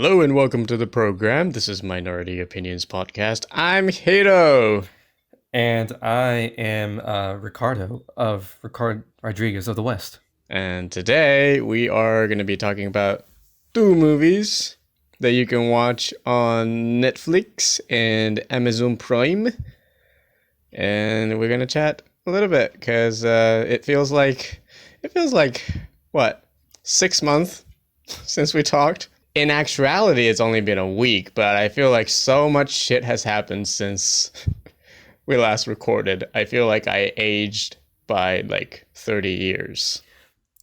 Hello and welcome to the program. This is Minority Opinions Podcast. I'm Hiro. And I am Ricardo of Ricardo Rodriguez of the West. And today we are going to be talking about two movies that you can watch on Netflix and Amazon Prime. And we're going to chat a little bit because it feels like, what, 6 months since we talked? In actuality, it's only been a week, but I feel like so much shit has happened since we last recorded. I feel like I aged by like 30 years.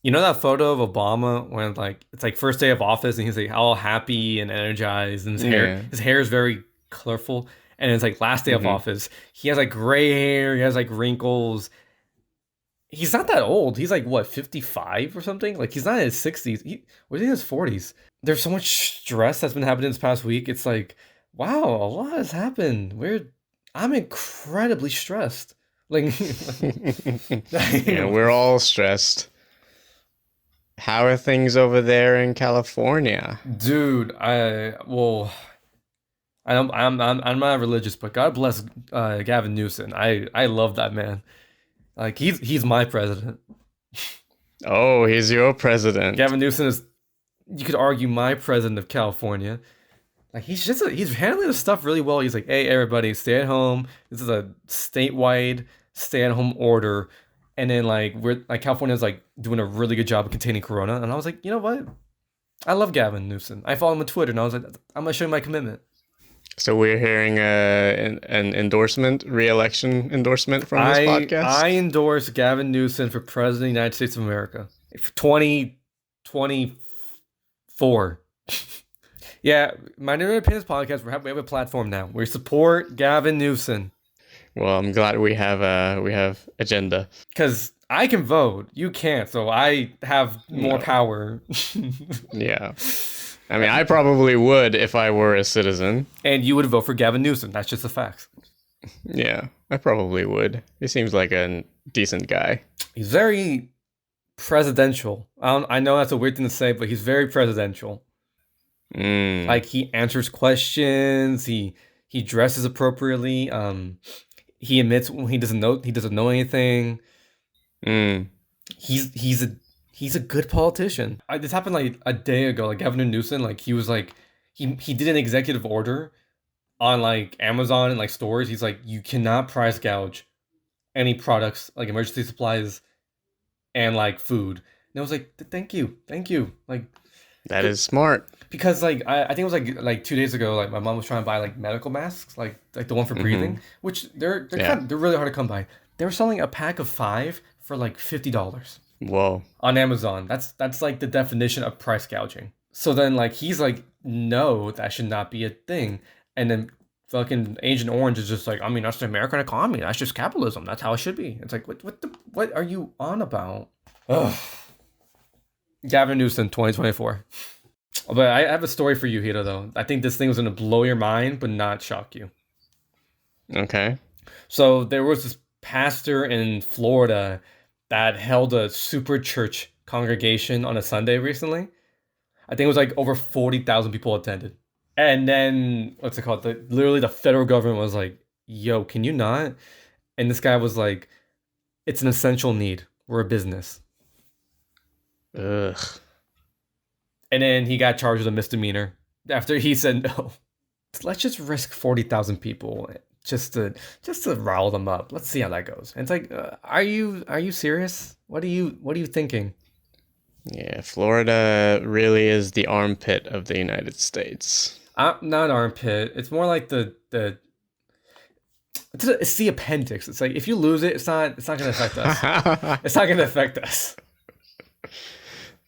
You know that photo of Obama when it's like first day of office and he's like all happy and energized and his hair is very colorful, and it's like last day of office. He has like gray hair, he has like wrinkles. He's not that old. He's like what, 55 or something? Like he's not in his 60s. Was he in his 40s? There's so much stress that's been happening this past week. It's like, wow, a lot has happened. I'm incredibly stressed. Like, yeah, we're all stressed. How are things over there in California? Dude, I'm not religious, but God bless Gavin Newsom. I love that man. Like he's my president. Oh, he's your president. Gavin Newsom is, you could argue, my president of California. Like he's handling the stuff really well. He's like, hey everybody, stay at home. This is a statewide stay-at-home order, and then California's like doing a really good job of containing Corona. And I was like, you know what? I love Gavin Newsom. I follow him on Twitter, and I was like, I'm gonna show you my commitment. So we're hearing an endorsement, re-election endorsement from this podcast? I endorse Gavin Newsom for President of the United States of America. 2024. Yeah, Minority Opinions Podcast, we have a platform now. We support Gavin Newsom. Well, I'm glad we have agenda. Because I can vote, you can't, so I have more power. Yeah. I mean, I probably would if I were a citizen. And you would vote for Gavin Newsom. That's just the facts. Yeah, I probably would. He seems like a decent guy. He's very presidential. I know that's a weird thing to say, but he's very presidential. Like he answers questions. He dresses appropriately. He admits when he doesn't know anything. He's a good politician. This happened like a day ago. Like Gavin Newsom, like he was like he did an executive order on like Amazon and like stores. He's like, you cannot price gouge any products like emergency supplies and like food. And I was like, thank you. Like that is smart. Because like I think it was like 2 days ago, like my mom was trying to buy like medical masks, like the one for breathing, which they're really hard to come by. They were selling a pack of 5 for like $50. Whoa. On Amazon. That's like the definition of price gouging. So then like he's like, no, that should not be a thing. And then fucking Agent Orange is just like, I mean, that's the American economy. That's just capitalism. That's how it should be. It's like, what are you on about? Ugh. Gavin Newsom 2024. But I have a story for you, Hiro, though. I think this thing was going to blow your mind, but not shock you. Okay. So there was this pastor in Florida that held a super church congregation on a Sunday recently. I think it was like over 40,000 people attended. And then, what's it called? Literally the federal government was like, yo, can you not? And this guy was like, it's an essential need. We're a business. Ugh. And then he got charged with a misdemeanor after he said no. Let's just risk 40,000 people just to rile them up. Let's see how that goes. And it's like, are you serious? What are you thinking? Yeah, Florida really is the armpit of the United States. Not armpit. It's more like it's the appendix. It's like if you lose it, it's not going to affect us. It's not going to affect us.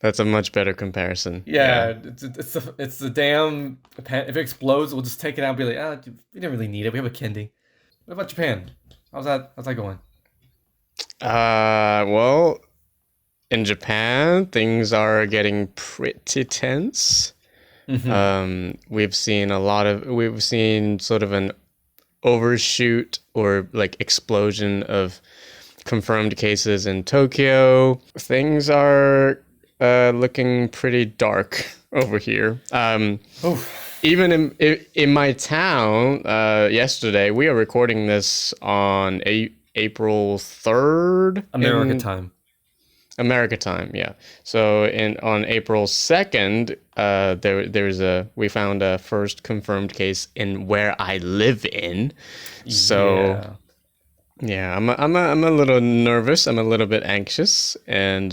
That's a much better comparison. Yeah. It's the damn. If it explodes, we'll just take it out and be like, we didn't really need it. We have a Kindi. What about Japan? How's that going? Well, in Japan, things are getting pretty tense. We've seen sort of an overshoot or like explosion of confirmed cases in Tokyo. Things are looking pretty dark over here. Oof. Even in my town, yesterday, we are recording this on April 3rd America in time. America time, yeah. So on April 2nd, we found a first confirmed case in where I live in. So yeah, I'm a little nervous. I'm a little bit anxious, and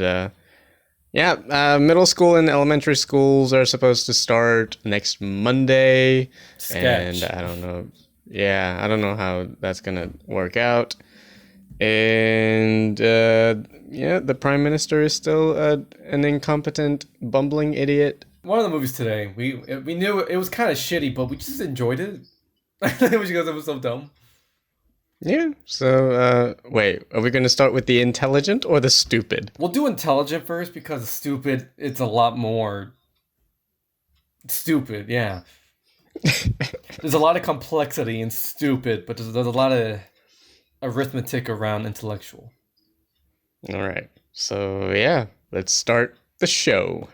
middle school and elementary schools are supposed to start next Monday, Sketch. and I don't know. Yeah, I don't know how that's gonna work out. And the prime minister is still an incompetent, bumbling idiot. One of the movies today, we knew it was kind of shitty, but we just enjoyed it. Because it was so dumb. Yeah. So wait, are we gonna start with the intelligent or the stupid? We'll do intelligent first because stupid, it's a lot more stupid. Yeah, there's a lot of complexity in stupid, but there's a lot of arithmetic around intellectual. All right. So yeah, let's start the show.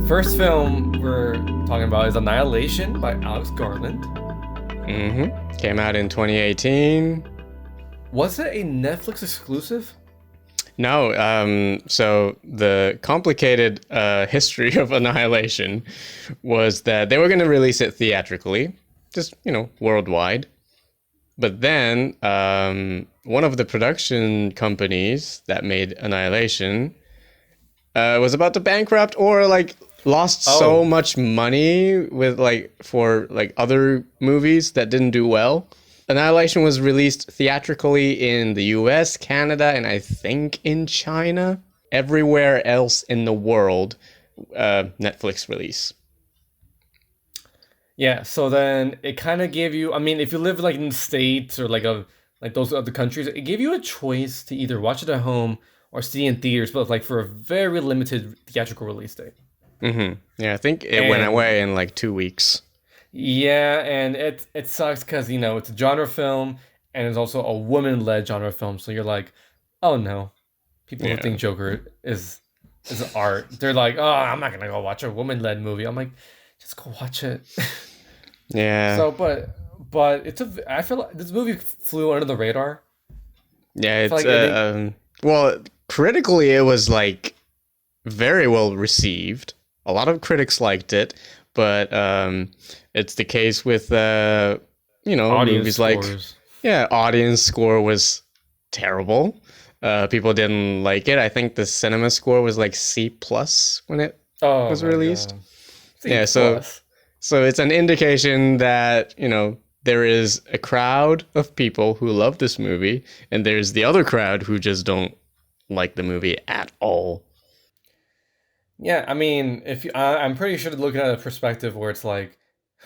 First film we're talking about is Annihilation by Alex Garland. Came out in 2018. Was it a Netflix exclusive? No, so the complicated history of Annihilation was that they were going to release it theatrically, just, worldwide. But then one of the production companies that made Annihilation was about to bankrupt or lost so much money with for other movies that didn't do well. Annihilation was released theatrically in the US, Canada, and I think in China. Everywhere else in the world, Netflix release. Yeah, so then it kind of gave you, I mean, if you live in the States or those other countries, it gave you a choice to either watch it at home or see in theaters, but for a very limited theatrical release date. Yeah, I think it went away in 2 weeks. Yeah, and it sucks because it's a genre film and it's also a woman-led genre film. So you're like, oh no, people who think Joker is art. They're like, oh, I'm not gonna go watch a woman-led movie. I'm like, just go watch it. Yeah. So, but I feel like this movie flew under the radar. Yeah, well, critically it was very well received. A lot of critics liked it, but it's the case with audience movies scores. Audience score was terrible. People didn't like it. I think the cinema score was C+ when it was released. Yeah, so it's an indication that there is a crowd of people who love this movie, and there's the other crowd who just don't like the movie at all. Yeah, I mean, I'm pretty sure to look at a perspective where it's well,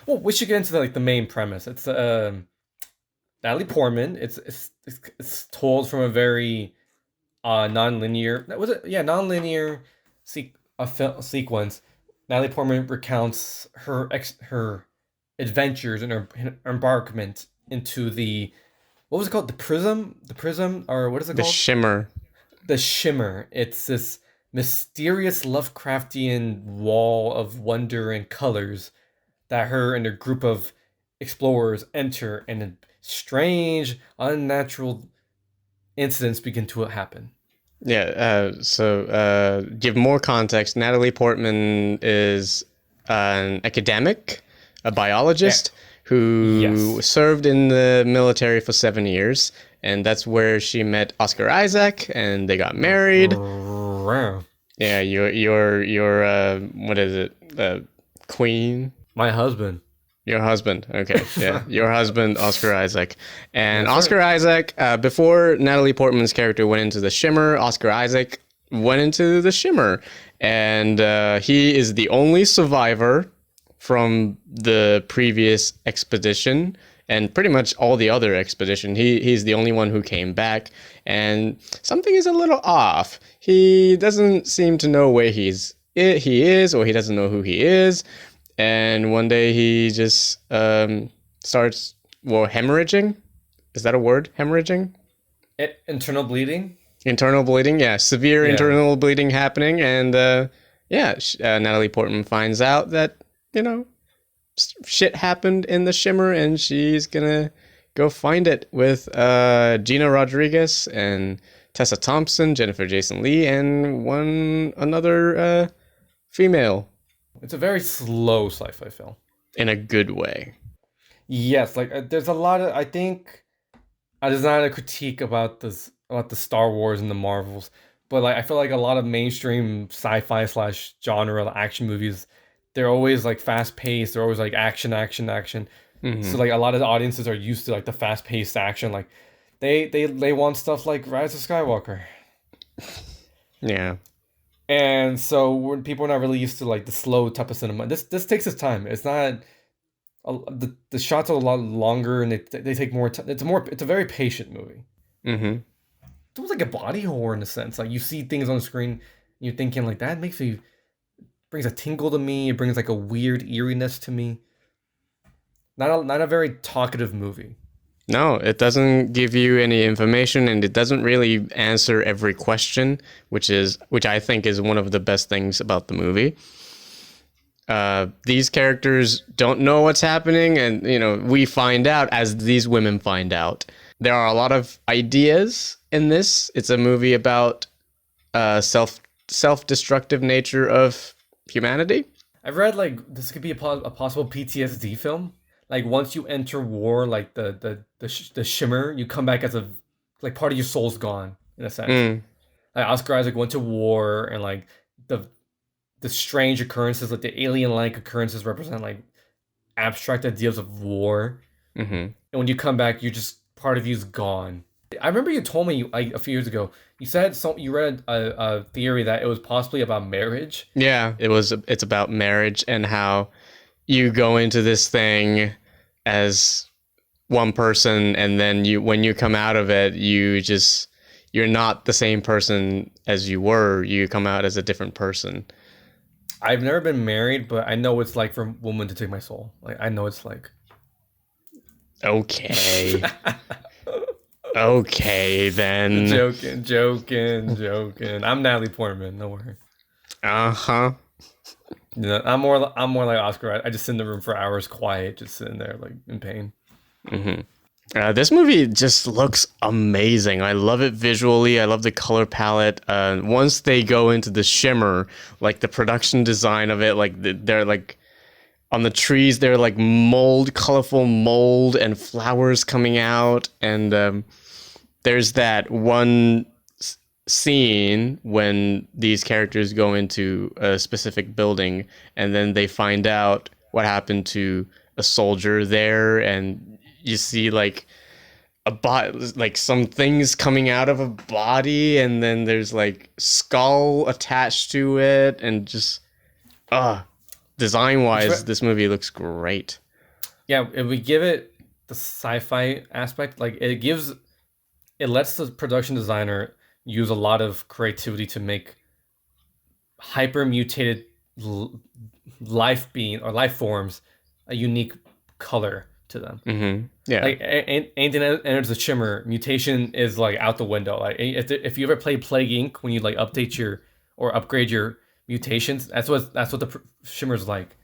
we should get into the main premise. It's Natalie Portman. It's told from a very non-linear. Was it? Yeah, non-linear sequence. Natalie Portman recounts her adventures and her embarkment into what was it called? The prism, or what is it called? The Shimmer. The Shimmer. It's this mysterious Lovecraftian wall of wonder and colors that her and a group of explorers enter, and strange, unnatural incidents begin to happen. Yeah, so give more context. Natalie Portman is an academic, a biologist who served in the military for 7 years, and that's where she met Oscar Isaac, and they got married. Yeah, your what is it? Queen? My husband. Your husband. Okay. Yeah. Your husband, Oscar Isaac. And that's Oscar Isaac, before Natalie Portman's character went into the Shimmer, Oscar Isaac went into the Shimmer. And he is the only survivor from the previous expedition and pretty much all the other expedition. He's the only one who came back, and something is a little off. He doesn't seem to know where he is, or he doesn't know who he is. And one day he just starts hemorrhaging. Is that a word? Hemorrhaging? Internal bleeding. Internal bleeding, yeah, severe internal bleeding happening, and Natalie Portman finds out that shit happened in the Shimmer, and she's gonna go find it with Gina Rodriguez and Tessa Thompson, Jennifer Jason Leigh, and another female. It's a very slow sci-fi film. In a good way. Yes, like there's a lot of, I think, there's not a critique about this, about the Star Wars and the Marvels, but like I feel like a lot of mainstream sci-fi / genre action movies, they're always like fast paced. They're always like action. Mm-hmm. So like a lot of the audiences are used to like the fast paced action. Like they want stuff like Rise of Skywalker. Yeah. And so when people are not really used to like the slow type of cinema, this takes its time. It's not the shots are a lot longer, and they take more time. It's a very patient movie. Mm-hmm. It's almost like a body horror in a sense. Like you see things on the screen, and you're thinking like that brings a tingle to me. It brings like a weird eeriness to me. Not a very talkative movie. No, it doesn't give you any information, and it doesn't really answer every question, which I think is one of the best things about the movie. These characters don't know what's happening, and we find out as these women find out. There are a lot of ideas in this. It's a movie about self-destructive nature of humanity. I've read like this could be a possible PTSD film. Like once you enter war, like the Shimmer, you come back as like part of your soul's gone in a sense. Like Oscar Isaac went to war, and like the strange occurrences, like the alien-like occurrences, represent like abstract ideas of war. Mm-hmm. And when you come back, you just part of you's gone. I remember you told me like a few years ago. You said you read a theory that it was possibly about marriage. Yeah, it's about marriage and how you go into this thing as one person, and then when you come out of it, you're not the same person as you were. You come out as a different person. I've never been married, but I know it's like for a woman to take my soul. Like I know it's like. Okay. Okay then. Joking. I'm Natalie Portman. Don't worry. Uh-huh. I'm more like Oscar. I just sit in the room for hours, quiet, just sitting there like in pain. Mm-hmm. This movie just looks amazing. I love it visually. I love the color palette. Once they go into the Shimmer, like the production design of it, like they're like on the trees, they're like colorful mold and flowers coming out. And there's that one scene when these characters go into a specific building, and then they find out what happened to a soldier there, and you see like like some things coming out of a body, and then there's like skull attached to it, and just design wise this movie looks great. Yeah, if we give it the sci-fi aspect, like it lets the production designer use a lot of creativity to make hyper mutated life forms a unique color to them. Mm-hmm. Yeah. Like anything that enters the Shimmer, mutation is like out the window. Like if you ever played Plague Inc., when you like update or upgrade your mutations, that's what the Shimmer's like.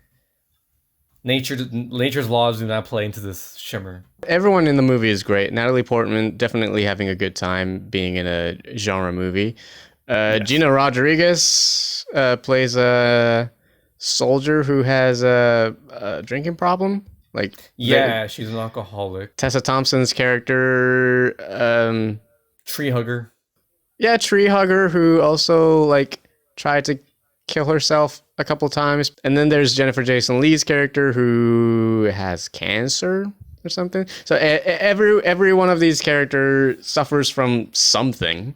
Nature's laws do not play into this Shimmer. Everyone in the movie is great. Natalie Portman definitely having a good time being in a genre movie. Yes. Gina Rodriguez plays a soldier who has a drinking problem. She's an alcoholic. Tessa Thompson's character, tree hugger. Yeah, tree hugger who also like tried to kill herself a couple times. And then there's Jennifer Jason Leigh's character who has cancer or something. So every one of these characters suffers from something.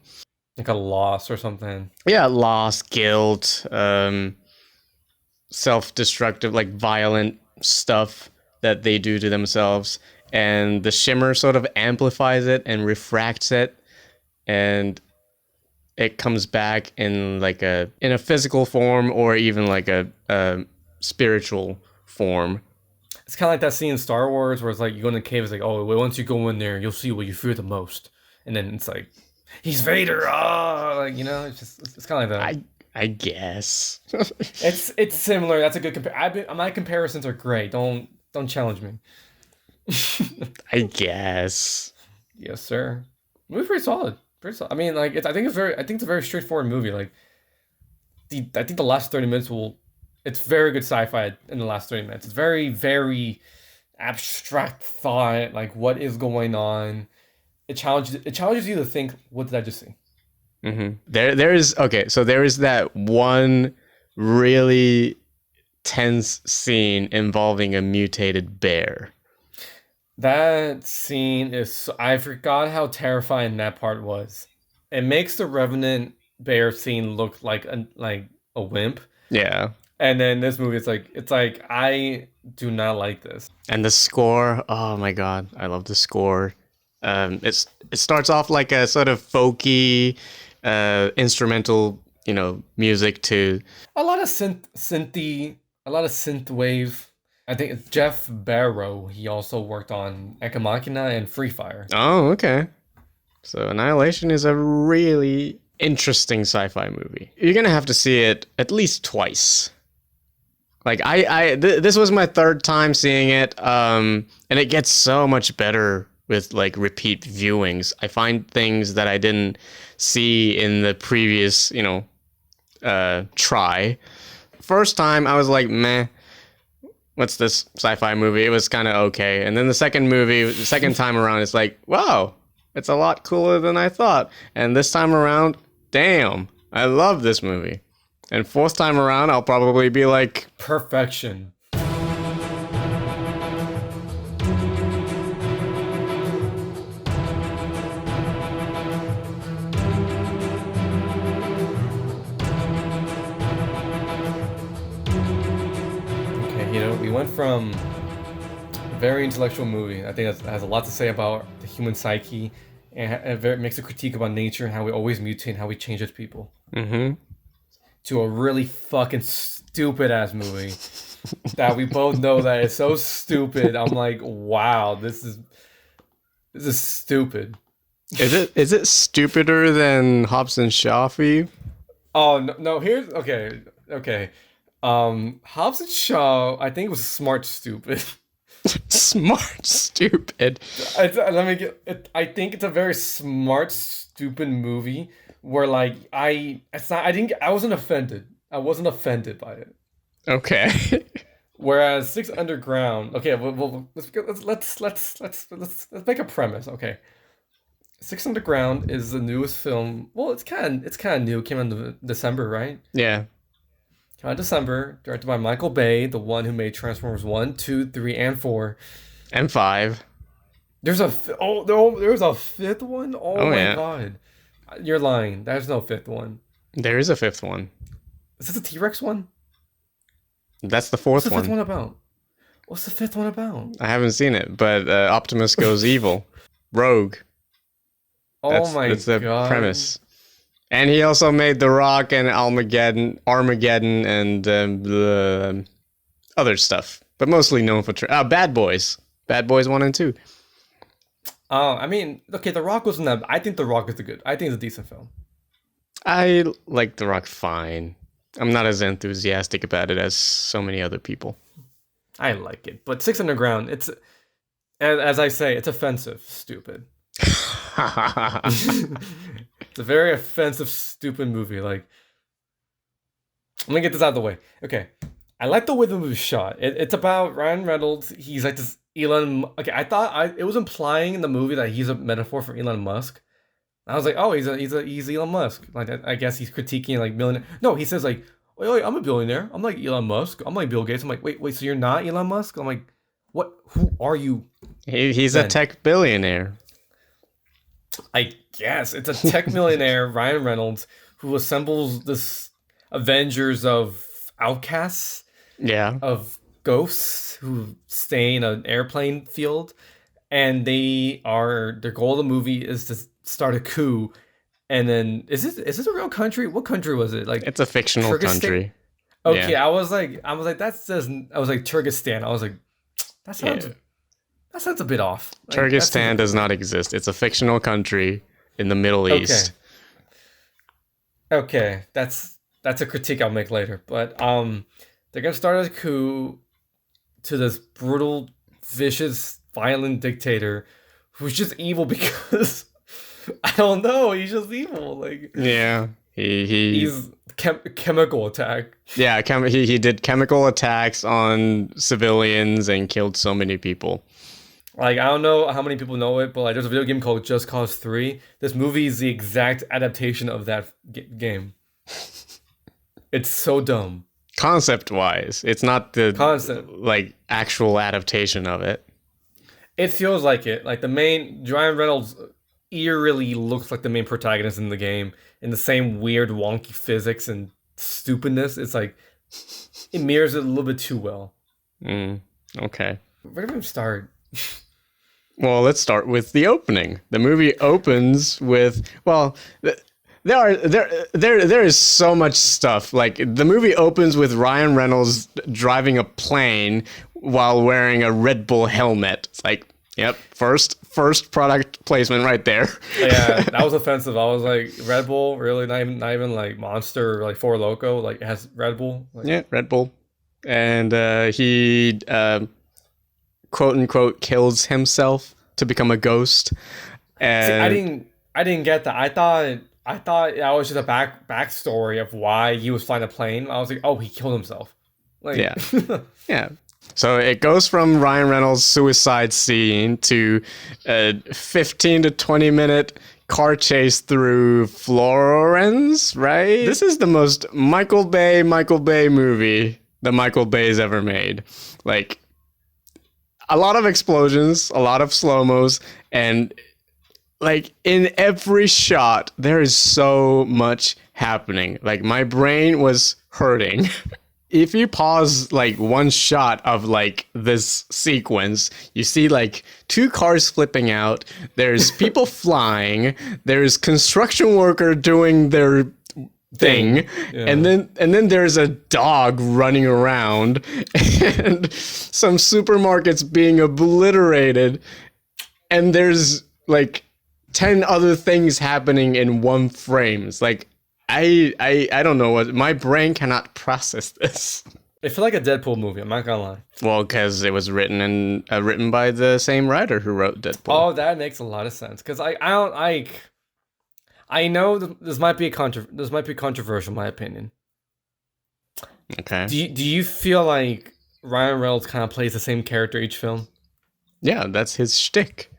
Like a loss or something. Yeah, loss, guilt, self-destructive, like violent stuff that they do to themselves. and the shimmer sort of amplifies it and refracts it, and it comes back in like a physical form or even like a spiritual form. It's kind of like that scene in Star Wars where it's like you go in the cave. It's like, oh, well, once you go in there, you'll see what you fear the most, and then it's like, he's Vader. Ah, like it's kind of like that. I guess. It's similar. That's a good my comparisons are great. Don't challenge me. I guess. Yes, sir. Movie's pretty solid. Pretty solid. I mean, like I think it's a very straightforward movie. Like I think the last 30 minutes it's very good sci-fi in the last 30 minutes. It's very, very abstract thought, like what is going on. It challenges you to think, what did I just see? Mm-hmm. There is that one really tense scene involving a mutated bear. That scene I forgot how terrifying that part was. It makes the Revenant bear scene look like a wimp. Yeah. And then this movie, it's like I do not like this. And the score, oh my god, I love the score. It starts off like a sort of folky, instrumental, music to a lot of synthy, a lot of synth wave. I think it's Jeff Barrow. He also worked on Ex Machina and Free Fire. Oh, okay. So Annihilation is a really interesting sci-fi movie. You're gonna have to see it at least twice. Like this was my third time seeing it, and it gets so much better with like repeat viewings. I find things that I didn't see in the previous, try. First time I was like, meh, what's this sci-fi movie? It was kind of okay. And then the second time around, it's like, wow, it's a lot cooler than I thought. And this time around, damn, I love this movie. And fourth time around, I'll probably be like, perfection. We went from a very intellectual movie. I think that has a lot to say about the human psyche, and it makes a critique about nature and how we always mutate and how we change as people. Mm-hmm. To a really fucking stupid ass movie that we both know that is so stupid. I'm like, wow, this is stupid. Is it stupider than Hobbs and Shaw for you? Oh no, here's okay. Hobbs and Shaw, I think it was smart stupid. Smart stupid. I think it's a very smart stupid movie where like I wasn't offended. I wasn't offended by it. Okay. Whereas Six Underground, okay, let's make a premise. Okay, Six Underground is the newest film. Well, it's kind of new. It came out in December, right? Yeah. Came out in December. Directed by Michael Bay, the one who made Transformers 1, 2, 3, and 4, and 5. There's a fifth one. Oh my yeah. God, you're lying. There's no fifth one. There is a fifth one. Is this a T-Rex one? That's the fourth one. What's the fifth one about? What's the fifth one about? I haven't seen it, but Optimus goes evil. Rogue. That's the premise. And he also made The Rock and Armageddon, and the other stuff. But mostly known for Bad Boys. Bad Boys 1 and 2. I mean, okay, The Rock wasn't that. I think The Rock is I think it's a decent film. I like The Rock fine. I'm not as enthusiastic about it as so many other people. I like it. But Six Underground, it's, as I say, it's offensive, stupid. It's a very offensive, stupid movie. Like, let me get this out of the way. Okay. I like the way the movie's shot. It's about Ryan Reynolds. He's like this Elon. Okay, I thought it was implying in the movie that he's a metaphor for Elon Musk. I was like, oh, he's Elon Musk. Like, I guess he's critiquing like millionaire. No, he says like, wait, I'm a billionaire. I'm like Elon Musk. I'm like Bill Gates. I'm like, wait, so you're not Elon Musk? I'm like, what? Who are you? He's a tech billionaire. I guess it's a tech millionaire, Ryan Reynolds, who assembles this Avengers of outcasts. Yeah. Of ghosts who stay in an airplane field. and their goal of the movie is to start a coup. And then is this a real country? What country was it? Like It's a fictional Kyrgyzstan? country. Okay, Yeah. I was like that says I was like Kyrgyzstan. I was like that sounds Yeah. that sounds a bit off. Like, that Kyrgyzstan seems does not exist. It's a fictional country in the Middle okay. East. Okay, that's a critique I'll make later. But they're gonna start a coup to this brutal, vicious, violent dictator who's just evil because I don't know. He's just evil. Like Yeah. He he's chemical attack. yeah, he did chemical attacks on civilians and killed so many people. Like I don't know how many people know it, but like there's a video game called Just Cause 3. This movie is the exact adaptation of that game. It's so dumb. Concept wise, it's not the Concept. like actual adaptation of it. It feels like it. Like the main Ryan Reynolds eerily looks like the main protagonist in the game in the same weird wonky physics and stupidness. It's like it mirrors it a little bit too well. Okay. Where do we start? Well, let's start with the opening. The movie opens with there is so much stuff. Like the movie opens with Ryan Reynolds driving a plane while wearing a Red Bull helmet. It's like, yep, first product placement right there. Yeah, that was offensive. I was like, Red Bull, really? Not even like Monster or like Four Loko. Like it has Red Bull. Like, Yeah, Red Bull, and he quote unquote kills himself to become a ghost. And see, I didn't get that. I thought that was just a backstory of why he was flying a plane. I was like, oh, he killed himself. Like, Yeah. Yeah. So it goes from Ryan Reynolds' suicide scene to a 15 to 20 minute car chase through Florence, right? This is the most Michael Bay movie that Michael Bay's ever made. Like, a lot of explosions, a lot of slow-mos, and like in every shot, there is so much happening. Like my brain was hurting. If you pause like one shot of like this sequence, you see like two cars flipping out, there's people flying, there's construction worker doing their thing, Yeah. and then there's a dog running around and some supermarkets being obliterated, and there's like 10 other things happening in one frame. It's like I don't know what my brain cannot process this. It felt like a Deadpool movie. I'm not gonna lie. Well, because it was written by the same writer who wrote Deadpool. Oh, that makes a lot of sense. Because I know this might be controversial, in my opinion. Okay. Do you feel like Ryan Reynolds kind of plays the same character each film? Yeah, that's his shtick.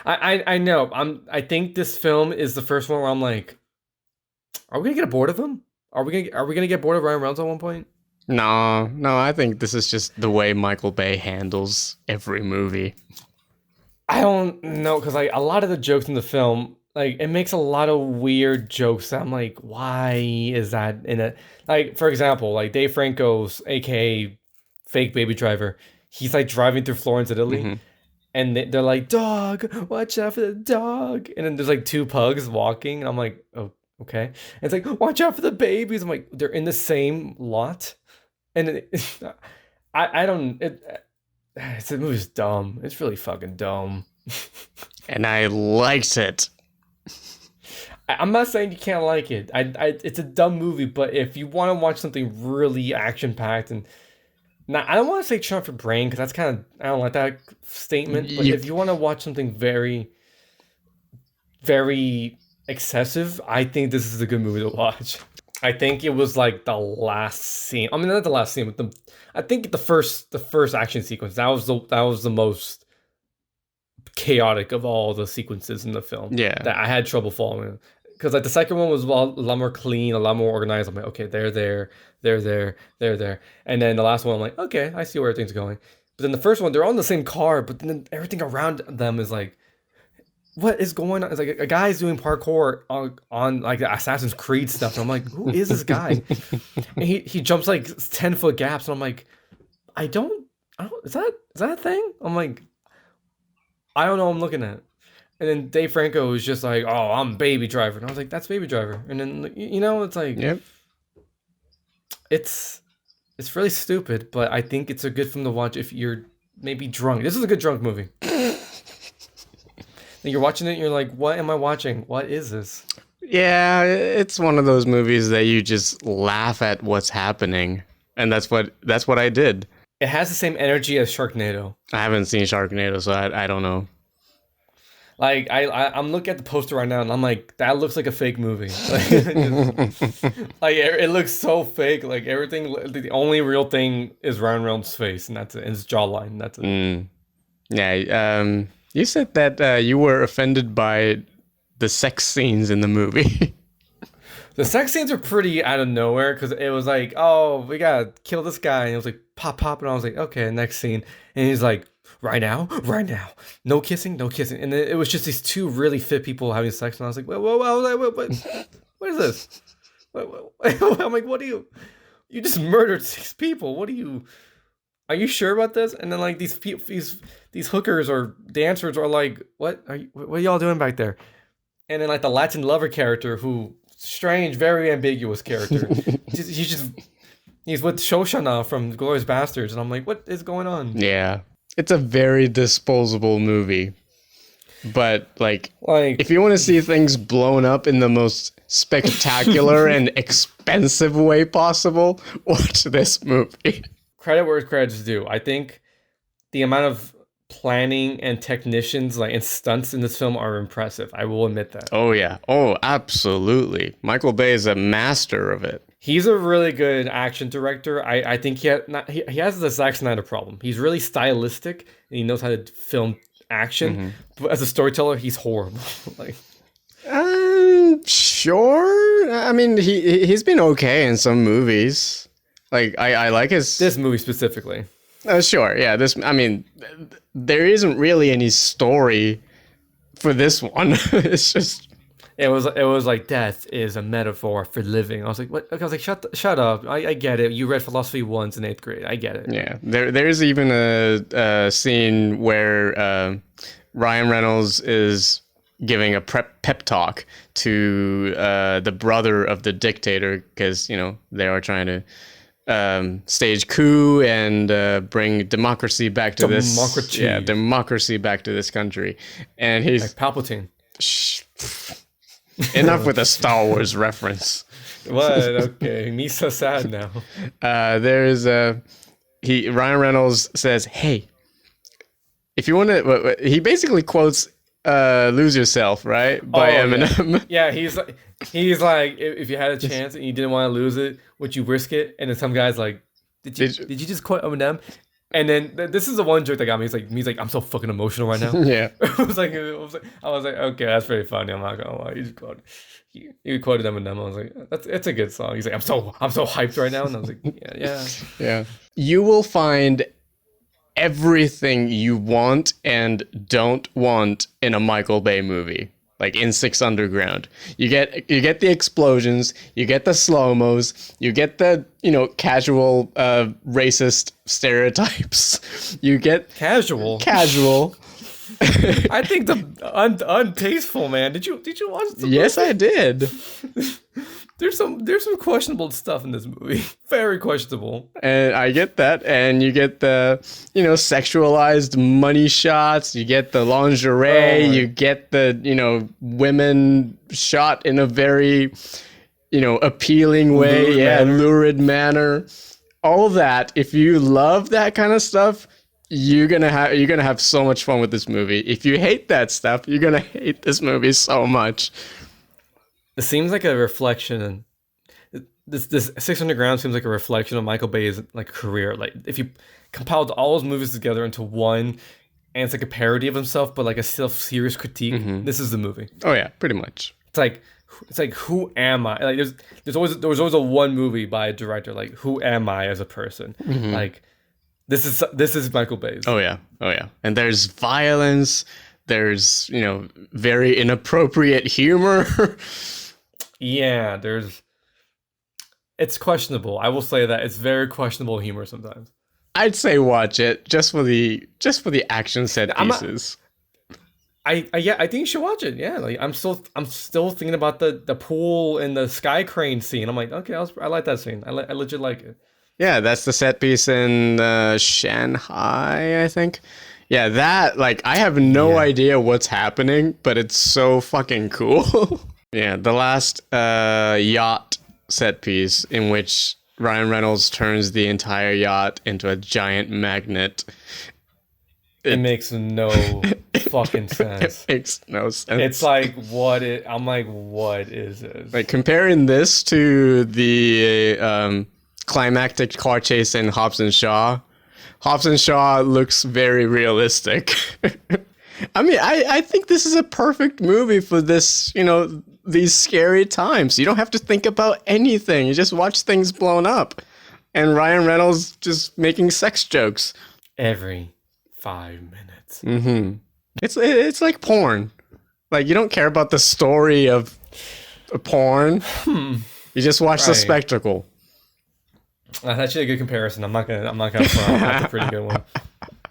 I know. I think this film is the first one where I'm like, are we gonna get bored of him? Are we gonna get bored of Ryan Reynolds at one point? No, I think this is just the way Michael Bay handles every movie. I don't know, because like a lot of the jokes in the film, like it makes a lot of weird jokes that I'm like, why is that in it? Like, for example, like Dave Franco's aka fake Baby Driver, he's like driving through Florence, Italy. Mm-hmm. And they're like, dog, watch out for the dog. And then there's like two pugs walking. And I'm like, oh, okay. And it's like, watch out for the babies. I'm like, they're in the same lot. And I don't, the movie's dumb. It's really fucking dumb. And I liked it. I'm not saying you can't like it. It's a dumb movie, but if you want to watch something really action packed and now, I don't want to say turn off your brain because that's kind of, I don't like that statement. But if you want to watch something very, very excessive, I think this is a good movie to watch. I think it was like the last scene. I mean, not the last scene, but I think the first action sequence. That was the most chaotic of all the sequences in the film. Yeah, that I had trouble following. Because like the second one was a lot more clean, a lot more organized. I'm like, okay, they're there. And then the last one, I'm like, okay, I see where everything's going. But then the first one, they're all in the same car, but then everything around them is like, what is going on? It's like a guy's doing parkour on like Assassin's Creed stuff. And I'm like, who is this guy? And he jumps like 10-foot gaps. And I'm like, I don't, is that a thing? I'm like, I don't know what I'm looking at. And then Dave Franco was just like, oh, I'm Baby Driver. And I was like, that's Baby Driver. And then, it's like, Yep. it's really stupid, but I think it's a good film to watch if you're maybe drunk. This is a good drunk movie. And you're watching it and you're like, what am I watching? What is this? Yeah, it's one of those movies that you just laugh at what's happening. And that's what I did. It has the same energy as Sharknado. I haven't seen Sharknado, so I don't know. Like I'm looking at the poster right now and I'm like, that looks like a fake movie. Like it looks so fake. Like everything, the only real thing is Ryan Reynolds' face, and that's it. And his jawline. That's it. Yeah. You said that you were offended by the sex scenes in the movie. The sex scenes are pretty out of nowhere because it was like, oh, we gotta kill this guy, and it was like pop pop, and I was like, okay, next scene, and he's like, right now, no kissing, and then it was just these two really fit people having sex, and I was like, what is this? I'm like, what do you just murdered 6 people? Are you sure about this? And then like these hookers or dancers are like, what are y'all doing back there? And then like the Latin lover character, who strange, very ambiguous character. He's with Shoshana from Glorious Bastards, and I'm like, what is going on? Yeah, it's a very disposable movie. But like if you want to see things blown up in the most spectacular and expensive way possible, watch this movie. Credit where credit's due. I think the amount of planning and technicians and stunts in this film are impressive. I will admit that. Oh yeah. Oh, absolutely. Michael Bay is a master of it. He's a really good action director. I think he has the Zack Snyder problem. He's really stylistic and he knows how to film action. Mm-hmm. But as a storyteller, he's horrible. Sure. I mean, he's been okay in some movies. Like I like this movie specifically. Sure, yeah. There isn't really any story for this one. It's just it was like death is a metaphor for living. I was like, what? I was like, shut up. I get it. You read philosophy once in 8th grade. I get it. Yeah. There's even a scene where Ryan Reynolds is giving a pep talk to the brother of the dictator because they are trying to stage coup and bring democracy back to democracy back to this country. And he's like Palpatine. Enough with a Star Wars reference. What? Okay, me so sad now. Ryan Reynolds says, "Hey, if you want to," he basically quotes "Lose Yourself," right, by Eminem. Yeah, he's like, if you had a chance and you didn't want to lose it, would you risk it? And then some guy's like, did you just quote Eminem? And then this is the one joke that got me. He's like, I'm so fucking emotional right now. Yeah. I was like, okay, that's pretty funny. I'm not gonna lie. He quoted Eminem. I was like, it's a good song. He's like, I'm so hyped right now. And I was like, yeah. You will find everything you want and don't want in a Michael Bay movie. Like in Six Underground, you get the explosions, you get the slow-mos, you get the casual racist stereotypes, you get casual. I think the untasteful, man. Did you watch the Yes, movie? I did. There's some questionable stuff in this movie. Very questionable. And I get that. And you get the, sexualized money shots. You get the lingerie. You get the, women shot in a very, appealing way. Lurid manner. All that. If you love that kind of stuff, you're gonna have so much fun with this movie. If you hate that stuff, you're gonna hate this movie so much. It seems like a reflection. This 600 Ground seems like a reflection of Michael Bay's career. Like if you compiled all his movies together into one, and it's like a parody of himself, but like a self-serious critique. Mm-hmm. This is the movie. Oh yeah, pretty much. It's like who am I? Like there was always a one movie by a director. Like who am I as a person? Mm-hmm. Like this is Michael Bay's. Oh yeah. And there's violence. There's very inappropriate humor. Yeah, it's questionable. I will say that it's very questionable humor sometimes. I'd say watch it just for the action set pieces. Yeah, I think you should watch it. Yeah, like I'm still thinking about the pool and the sky crane scene. I'm like, okay, I like that scene. I legit like it. Yeah, that's the set piece in Shanghai, I think. Yeah, that, like, I have no Yeah, idea what's happening, but it's so fucking cool. Yeah, the last yacht set piece in which Ryan Reynolds turns the entire yacht into a giant magnet. it It makes no fucking it sense. makes no It's sense. like I'm like, what is Like, this? comparing this to the climactic car chase in Hobbs and Shaw, Hobbs and Shaw looks very realistic. I mean, I think this is a perfect movie for this, these scary times. You don't have to think about anything. You just watch things blown up. And Ryan Reynolds just making sex jokes. Every 5 minutes. It's like porn. Like, you don't care about the story of porn. You just watch the Right. spectacle. That's actually a good comparison. I'm not gonna front. That's a pretty good one.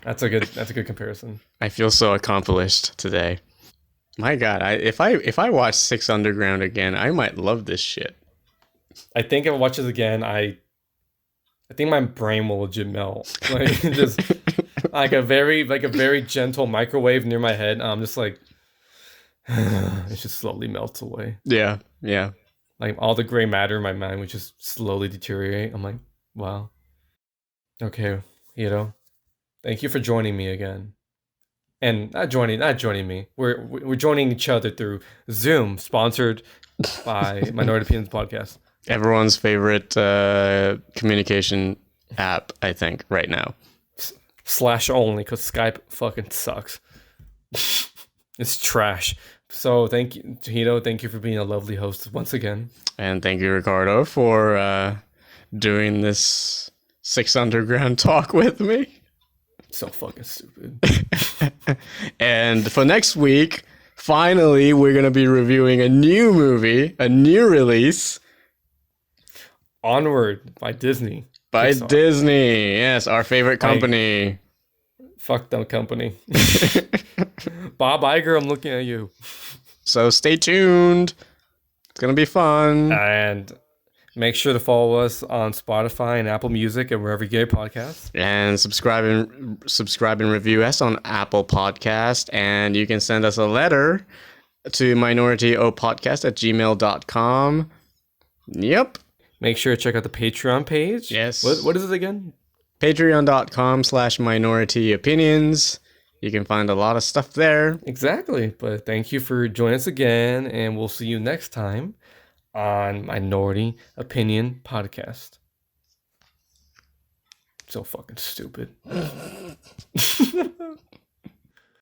That's a good comparison. I feel so accomplished today. My God, if I watch Six Underground again, I might love this shit. I think if I watch this again, I think my brain will legit melt. Like just like a very gentle microwave near my head. I'm just like it just slowly melts away. Yeah, yeah. Like all the gray matter in my mind would just slowly deteriorate. I'm like, wow. Okay, thank you for joining me again. And not joining me. We're joining each other through Zoom, sponsored by Minority Opinions Podcast. Everyone's favorite communication app, I think, right now. Slash only, because Skype fucking sucks. It's trash. So thank you, Hito. Thank you for being a lovely host once again. And thank you, Ricardo, for doing this Six Underground talk with me. So fucking stupid. And for next week, finally, we're going to be reviewing a new movie, a new release Onward by Disney. by Pixar. Disney. Yes, our favorite company. Fuck that company. Bob Iger, I'm looking at you. So stay tuned. It's going to be fun. And make sure to follow us on Spotify and Apple Music and wherever you get your podcasts. And subscribe and review us on Apple Podcast. And you can send us a letter to minorityopodcast@gmail.com. Yep. Make sure to check out the Patreon page. Yes. What is it again? Patreon.com/minorityopinions. You can find a lot of stuff there. Exactly. But thank you for joining us again, and we'll see you next time on Minority Opinion Podcast. So fucking stupid.